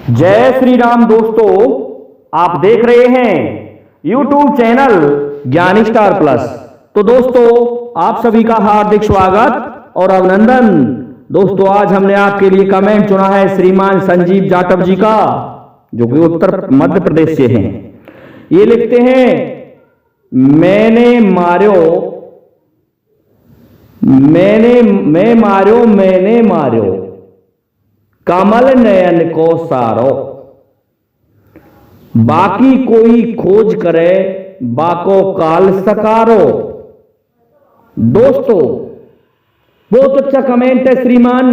जय श्री राम दोस्तों, आप देख रहे हैं YouTube चैनल ज्ञानी स्टार प्लस। तो दोस्तों, आप सभी का हार्दिक स्वागत और अभिनंदन। दोस्तों, आज हमने आपके लिए कमेंट चुना है श्रीमान संजीव जाटव जी का, जो कि उत्तर मध्य प्रदेश से हैं। ये लिखते हैं, मैंने मार्यो कमल नयन को सारो, बाकी कोई खोज करे बाको काल सकारो। दोस्तों, बहुत अच्छा कमेंट है श्रीमान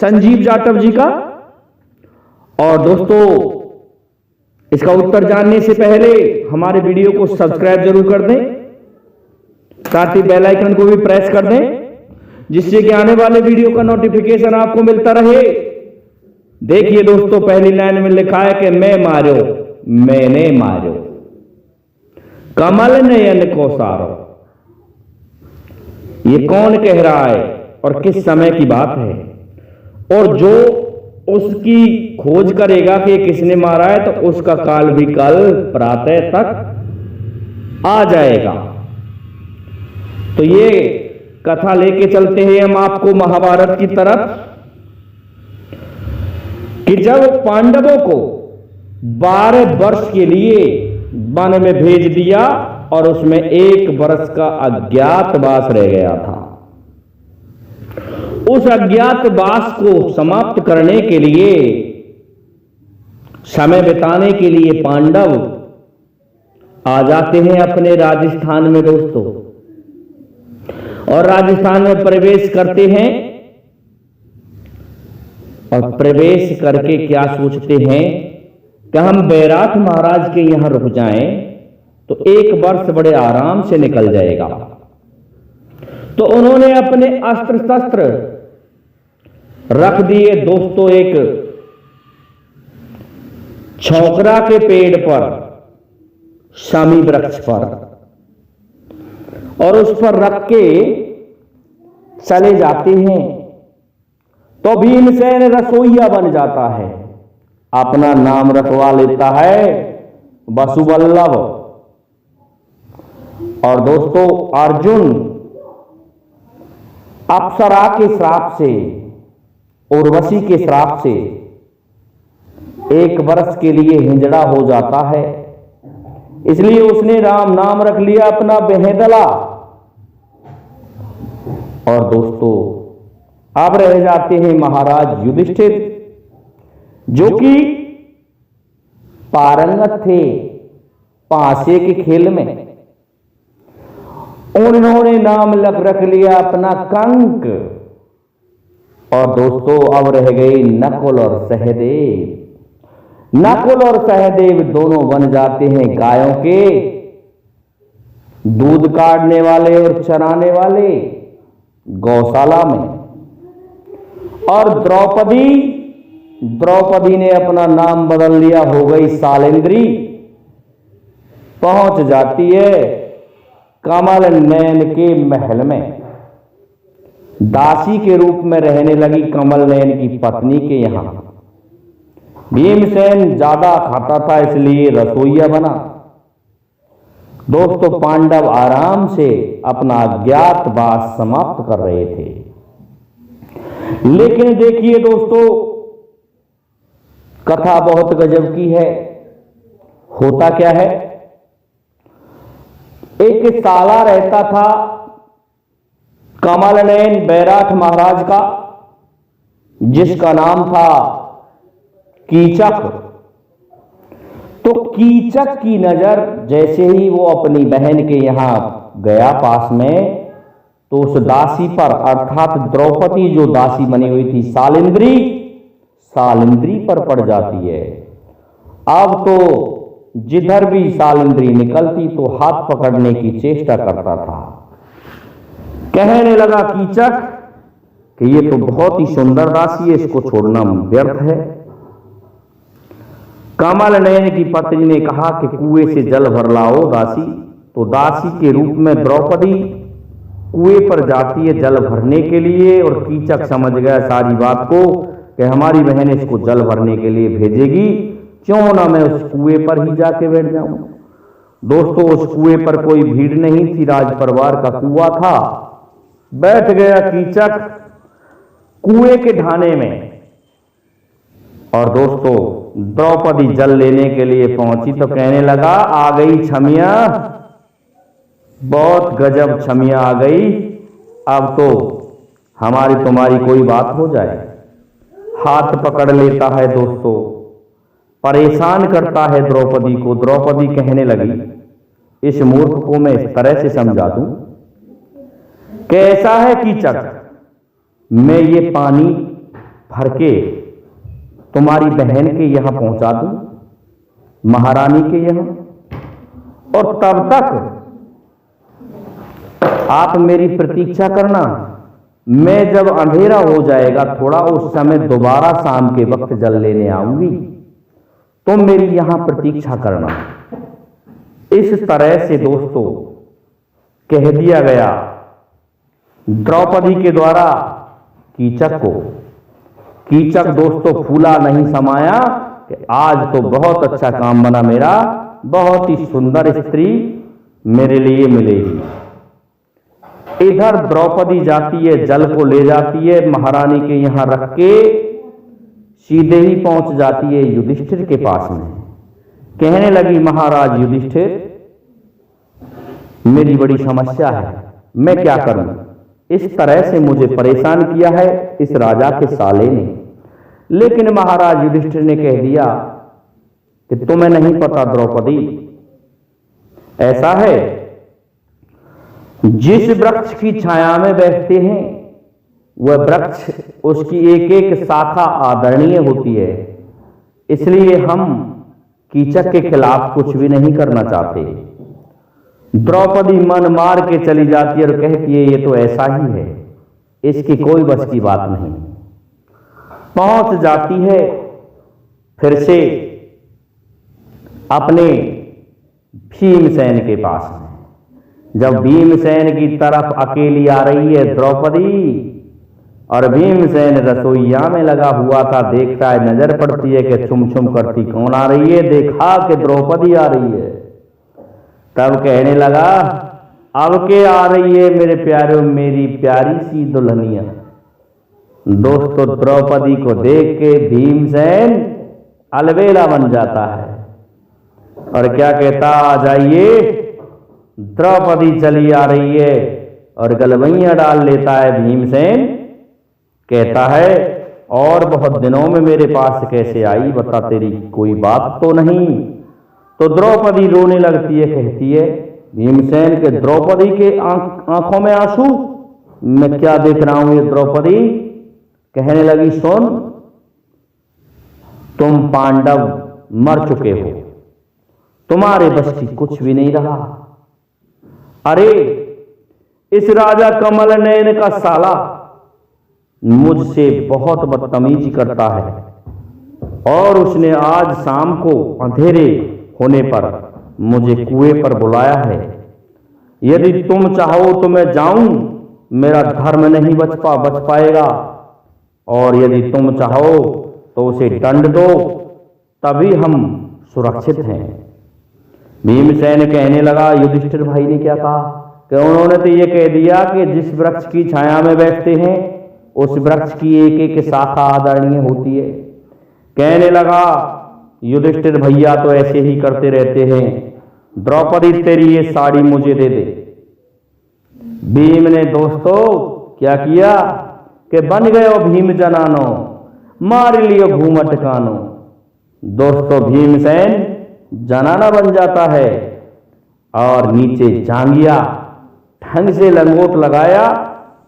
संजीव जाटव जी का। और दोस्तों, इसका उत्तर जानने से पहले हमारे वीडियो को सब्सक्राइब जरूर कर दें, साथ ही बेल आइकन को भी प्रेस कर दें, जिससे कि आने वाले वीडियो का नोटिफिकेशन आपको मिलता रहे। देखिए दोस्तों, पहली लाइन में लिखा है कि मैंने मार्यो कमल नयन को सारो। ये कौन कह रहा है और किस समय की बात है? और जो उसकी खोज करेगा कि किसने मारा है, तो उसका काल भी कल प्रातः तक आ जाएगा। तो ये कथा लेके चलते हैं हम आपको महाभारत की तरफ, कि जब पांडवों को 12 वर्ष के लिए वन में भेज दिया और उसमें 1 वर्ष का अज्ञातवास रह गया था। उस अज्ञातवास को समाप्त करने के लिए, समय बिताने के लिए पांडव आ जाते हैं अपने राजस्थान में दोस्तों, और राजस्थान में प्रवेश करते हैं। और प्रवेश करके क्या सोचते हैं कि हम बैराठ महाराज के यहां रुक जाएं तो 1 वर्ष बड़े आराम से निकल जाएगा। तो उन्होंने अपने अस्त्र शस्त्र रख दिए दोस्तों एक छोकरा के पेड़ पर, शामी वृक्ष पर, और उस पर रख के चले जाते हैं। तो भीमसेन रसोइया बन जाता है, अपना नाम रखवा लेता है वसुवल्लभ। और दोस्तों, अर्जुन अप्सरा के श्राप से, उर्वशी के श्राप से 1 वर्ष के लिए हिंजड़ा हो जाता है। इसलिए उसने राम नाम रख लिया अपना बेहदला। और दोस्तों, अब रह जाते हैं महाराज युधिष्ठिर, जो कि पारंगत थे पासे के खेल में। उन्होंने नाम रख लिया अपना कंक। और दोस्तों, अब रह गए नकुल और सहदेव। नकुल और सहदेव दोनों बन जाते हैं गायों के दूध काटने वाले और चराने वाले गौशाला में। और द्रौपदी ने अपना नाम बदल लिया, हो गई सालेंद्री। पहुंच जाती है कमल नयन के महल में, दासी के रूप में रहने लगी कमल नयन की पत्नी के यहां। भीमसेन ज्यादा खाता था, इसलिए रसोइया बना। दोस्तों, पांडव आराम से अपना अज्ञातवास समाप्त कर रहे थे। लेकिन देखिए दोस्तों, कथा बहुत गजब की है। होता क्या है, एक साला रहता था कमल नयन बैराठ महाराज का, जिसका नाम था कीचक। तो कीचक की नजर जैसे ही वो अपनी बहन के यहां गया पास में, तो उस दासी पर, अर्थात द्रौपदी जो दासी बनी हुई थी सालिंद्री पर पड़ जाती है। अब तो जिधर भी सालिंद्री निकलती तो हाथ पकड़ने की चेष्टा करता था। कहने लगा कीचक कि ये तो बहुत ही सुंदर दासी है, इसको छोड़ना व्यर्थ है। कमल नयन की पत्नी ने कहा कि कुएं से जल भर लाओ दासी। तो दासी के रूप में द्रौपदी कुएं पर जाती है जल भरने के लिए, और कीचक समझ गया सारी बात को कि हमारी बहन इसको जल भरने के लिए भेजेगी, क्यों ना मैं उस कुएं पर ही जाके बैठ जाऊं। दोस्तों, उस कुएं पर कोई भीड़ नहीं थी, राज परिवार का कुआं था। बैठ गया कीचक कुएं के ढाने में। और दोस्तों, द्रौपदी जल लेने के लिए पहुंची तो कहने लगा, आ गई छमिया, बहुत गजब छमिया आ गई, अब तो हमारी तुम्हारी कोई बात हो जाए। हाथ पकड़ लेता है दोस्तों, परेशान करता है द्रौपदी को। द्रौपदी कहने लगी, इस मूर्ख को मैं इस तरह से समझा दूं, कैसा है कीचक, मैं ये पानी भर के तुम्हारी बहन के यहां पहुंचा दूं, महारानी के यहां, और तब तक आप मेरी प्रतीक्षा करना। मैं जब अंधेरा हो जाएगा थोड़ा, उस समय दोबारा शाम के वक्त जल लेने आऊंगी, तुम मेरी यहां प्रतीक्षा करना। इस तरह से दोस्तों कह दिया गया द्रौपदी के द्वारा कीचक को। कीचक दोस्तों फूला नहीं समाया कि आज तो बहुत अच्छा काम बना मेरा, बहुत ही सुंदर स्त्री मेरे लिए मिलेगी। इधर द्रौपदी जाती है, जल को ले जाती है, महारानी के यहां रख के सीधे ही पहुंच जाती है युधिष्ठिर के पास में। कहने लगी, महाराज युधिष्ठिर, मेरी बड़ी समस्या है, मैं क्या करूं, इस तरह से मुझे परेशान किया है इस राजा के साले ने। लेकिन महाराज युधिष्ठिर ने कह दिया कि तुम्हें नहीं पता द्रौपदी, ऐसा है जिस वृक्ष की छाया में बैठते हैं वह वृक्ष, उसकी एक एक शाखा आदरणीय होती है, इसलिए हम कीचक के खिलाफ कुछ भी नहीं करना चाहते। द्रौपदी मन मार के चली जाती है और कहती है, ये तो ऐसा ही है, इसकी कोई बस की बात नहीं। पहुंच जाती है फिर से अपने भीमसेन के पास में। जब भीमसेन की तरफ अकेली आ रही है द्रौपदी, और भीमसेन रसोईया में लगा हुआ था, देखता है, नजर पड़ती है कि छुम छुम करती कौन आ रही है, देखा कि द्रौपदी आ रही है। तब कहने लगा, अब के आ रही है मेरे प्यारे, मेरी प्यारी सी दुल्हनिया। दोस्तों, द्रौपदी को देख के भीमसेन अलबेला बन जाता है और क्या कहता, आ जाइए। द्रौपदी चली आ रही है और गलवैया डाल लेता है भीमसेन। कहता है, और बहुत दिनों में मेरे पास कैसे आई, बता, तेरी कोई बात तो नहीं। तो द्रौपदी रोने लगती है, कहती है भीमसेन के, द्रौपदी के आंखों में आंसू, मैं क्या देख रहा हूं ये द्रौपदी। कहने लगी, सुन, तुम पांडव मर चुके हो, तुम्हारे बस की कुछ भी नहीं रहा। अरे इस राजा कमल नयन का साला मुझसे बहुत बदतमीजी करता है और उसने आज शाम को अंधेरे होने पर मुझे कुएं पर बुलाया है। यदि तुम चाहो तो मैं जाऊं, मेरा धर्म नहीं बच पाएगा, और यदि तुम चाहो तो उसे दंड दो, तभी हम सुरक्षित हैं। भीमसेन कहने लगा, युधिष्ठिर भाई ने क्या कहा कि उन्होंने तो ये कह दिया कि जिस वृक्ष की छाया में बैठते हैं उस वृक्ष की एक एक शाखा आदरणीय होती है। कहने लगा, युधिष्ठिर भैया तो ऐसे ही करते रहते हैं, द्रौपदी तेरी ये साड़ी मुझे दे दे। भीम ने दोस्तों क्या किया कि बन गयो भीम जनानो, मार लियो घूमट कानो। दोस्तों, भीमसेन जनाना बन जाता है और नीचे जांगिया ढंग से लंगोट लगाया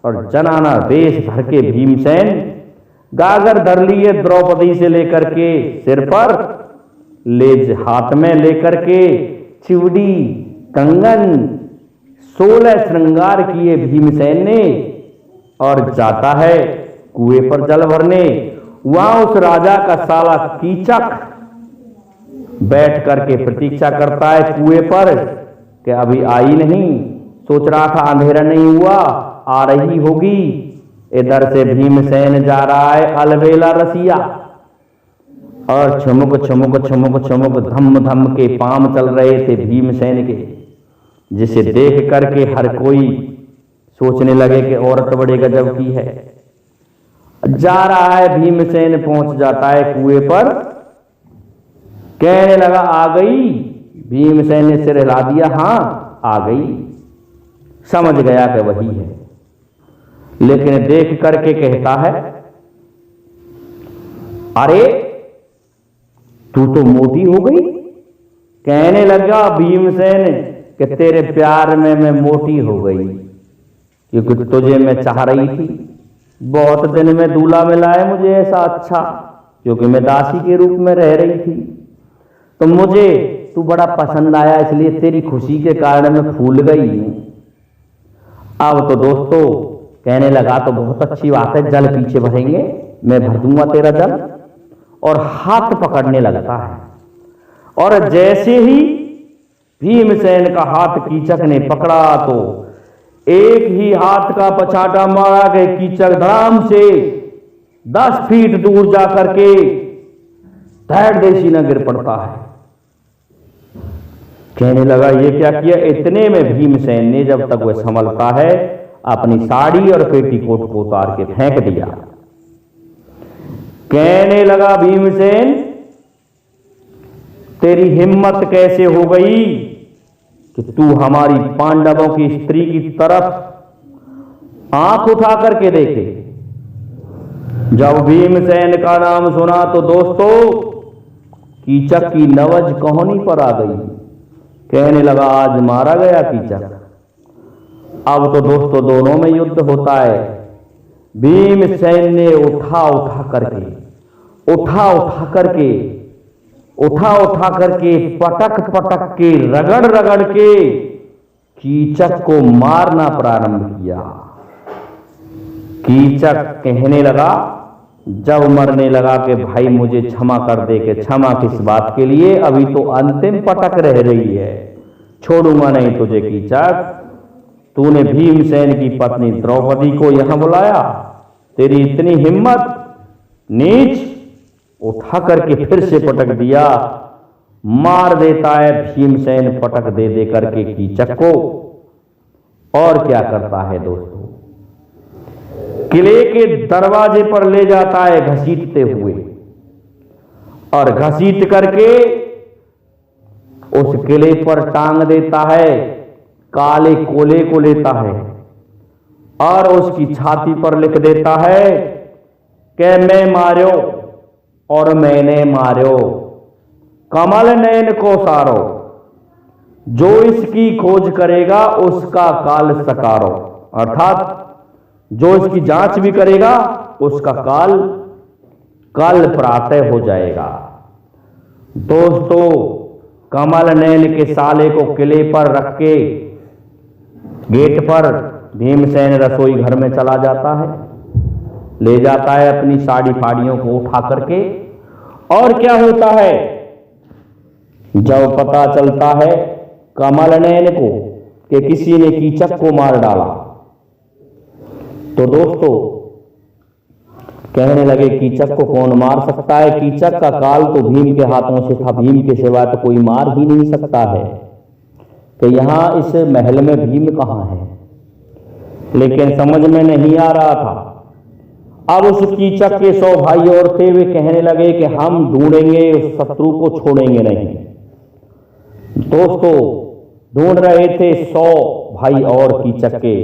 और जनाना वेश भर के भीमसेन गागर धर लिए द्रौपदी से लेकर के सिर पर, लेज हाथ में लेकर के, चिवड़ी, कंगन, 16 श्रृंगार किए भीमसेन ने, और जाता है कुएं पर जल भरने। वहां उस राजा का साला कीचक बैठ करके प्रतीक्षा करता है कुएं पर कि अभी आई नहीं, सोच रहा था अंधेरा नहीं हुआ, आ रही होगी, इधर से भीमसेन जा रहा है अलबेला रसिया, और छमुक छमुक छमुक छमुक धम धम के पांव चल रहे थे भीमसेन के, जिसे देख करके हर कोई सोचने लगे कि औरत बड़े गजब की है। जा रहा है भीमसेन, पहुंच जाता है कुएं पर, कहने लगा आ गई। भीमसेन ने सिर हिला दिया, हाँ आ गई, समझ गया कि वही है। लेकिन देख करके कहता है, अरे तू तो मोटी हो गई। कहने लगा भीमसेन कि तेरे प्यार में मैं मोटी हो गई, क्योंकि तुझे मैं चाह रही थी। बहुत दिन में दूल्हा मिला है मुझे ऐसा अच्छा, क्योंकि मैं दासी के रूप में रह रही थी, तो मुझे तू बड़ा पसंद आया, इसलिए तेरी खुशी के कारण मैं फूल गई हूं। अब तो दोस्तों कहने लगा तो बहुत अच्छी बात है, जल पीछे भरेंगे, मैं भर दूंगा तेरा जल। और हाथ पकड़ने लगता है, और जैसे ही भीमसेन का हाथ कीचक ने पकड़ा तो एक ही हाथ का पछाटा मारा कि कीचक धड़ाम से 10 फीट दूर जाकर के धैड़ देशी न गिर पड़ता है। कहने लगा ये क्या किया। इतने में भीमसेन ने, जब तक वह संभलता है, अपनी साड़ी और पेटीकोट को उतार के फेंक दिया। कहने लगा भीमसेन तेरी हिम्मत कैसे हो गई कि तू हमारी पांडवों की स्त्री की तरफ आंख उठा करके देखे। जब भीमसेन का नाम सुना तो दोस्तों कीचक की नवज कहानी पर आ गई। कहने लगा आज मारा गया कीचक। अब तो दोस्तों दोनों में युद्ध होता है। भीमसेन ने उठा उठा करके पटक पटक के रगड़ रगड़ के कीचक को मारना प्रारंभ किया। कीचक कहने लगा, जब मरने लगा कि भाई मुझे क्षमा कर दे, कि क्षमा किस बात के लिए, अभी तो अंतिम पटक रह रही है, छोड़ूंगा नहीं तुझे कीचक। तूने भीमसेन की पत्नी द्रौपदी को यहां बुलाया, तेरी इतनी हिम्मत, नीच। उठा करके फिर से पटक दिया। मार देता है भीमसेन पटक दे दे करके कीचक को। और क्या करता है दोस्तों, किले के दरवाजे पर ले जाता है घसीटते हुए, और घसीट करके उस किले पर टांग देता है। काले कोले को लेता है और उसकी छाती पर लिख देता है कि मैं मार्यो और मैंने मार्यो, कमल नैन को सारो, जो इसकी खोज करेगा उसका काल सकारो। अर्थात जो इसकी जांच भी करेगा उसका काल कल प्रातः हो जाएगा। दोस्तों कमल नैन के साले को किले पर रख के गेट पर भीमसेन रसोई घर में चला जाता है, ले जाता है अपनी साड़ी फाड़ियों को उठा करके। और क्या होता है, जब पता चलता है कमल नैन को कि किसी ने कीचक को मार डाला, तो दोस्तों कहने लगे कीचक को कौन मार सकता है, कीचक का काल तो भीम के हाथों से था, भीम के सिवा तो कोई मार ही नहीं सकता है, कि यहां इस महल में भीम कहां है। लेकिन समझ में नहीं आ रहा था। अब उस कीचक के 100 भाई और थे, वे कहने लगे कि हम ढूंढेंगे, उस शत्रु को छोड़ेंगे नहीं। दोस्तों ढूंढ रहे थे 100 भाई और कीचक के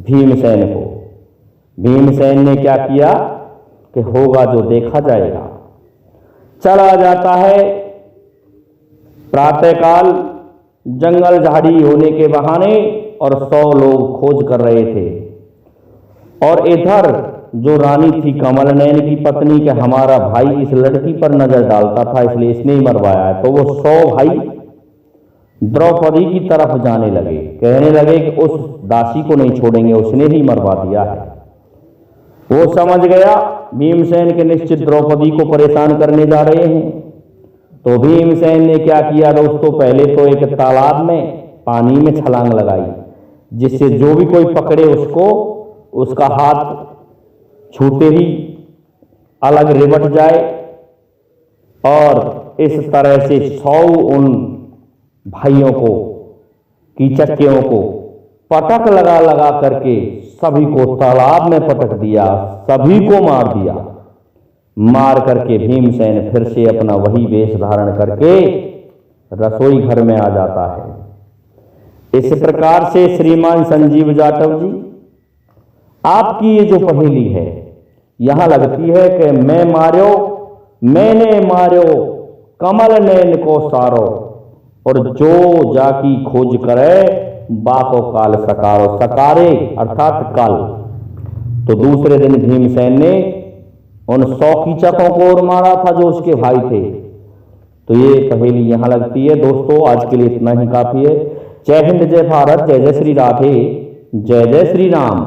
भीमसेन को। भीमसेन ने क्या किया कि होगा जो देखा जाएगा। चला जाता है। प्रातःकाल जंगल झाड़ी होने के बहाने और 100 लोग खोज कर रहे थे। और इधर जो रानी थी कमल नैन की पत्नी, के हमारा भाई इस लड़की पर नजर डालता था इसलिए इसने ही मरवाया है, तो वो 100 भाई द्रौपदी की तरफ जाने लगे। कहने लगे कि उस दासी को नहीं छोड़ेंगे, उसने ही मरवा दिया है। वो समझ गया भीमसेन के निश्चित द्रौपदी को परेशान करने जा रहे हैं। तो भीमसेन ने क्या किया दोस्तों, पहले तो एक तालाब में पानी में छलांग लगाई, जिससे जो भी कोई पकड़े उसको उसका हाथ छूते ही अलग रिबट जाए और इस तरह से 100 उन भाइयों को कीचकियों को पटक लगा लगा करके सभी को तालाब में पटक दिया, सभी को मार दिया। मार करके भीमसेन फिर से अपना वही वेश धारण करके रसोई घर में आ जाता है। इस प्रकार से श्रीमान संजीव जाटव जी, आपकी ये जो पहेली है यहां लगती है कि मैं मार्यो, मैंने मार्यो कमल नैन को सारो, और जो जाकी खोज करे बाको काल सकारो। सकारे अर्थात काल। तो दूसरे दिन भीमसेन ने उन 100 कीचकों को और मारा था जो उसके भाई थे। तो ये पहेली यहां लगती है। दोस्तों आज के लिए इतना ही काफी है। जय हिंद, जय भारत, जय जय श्री राधे, जय जय श्री राम।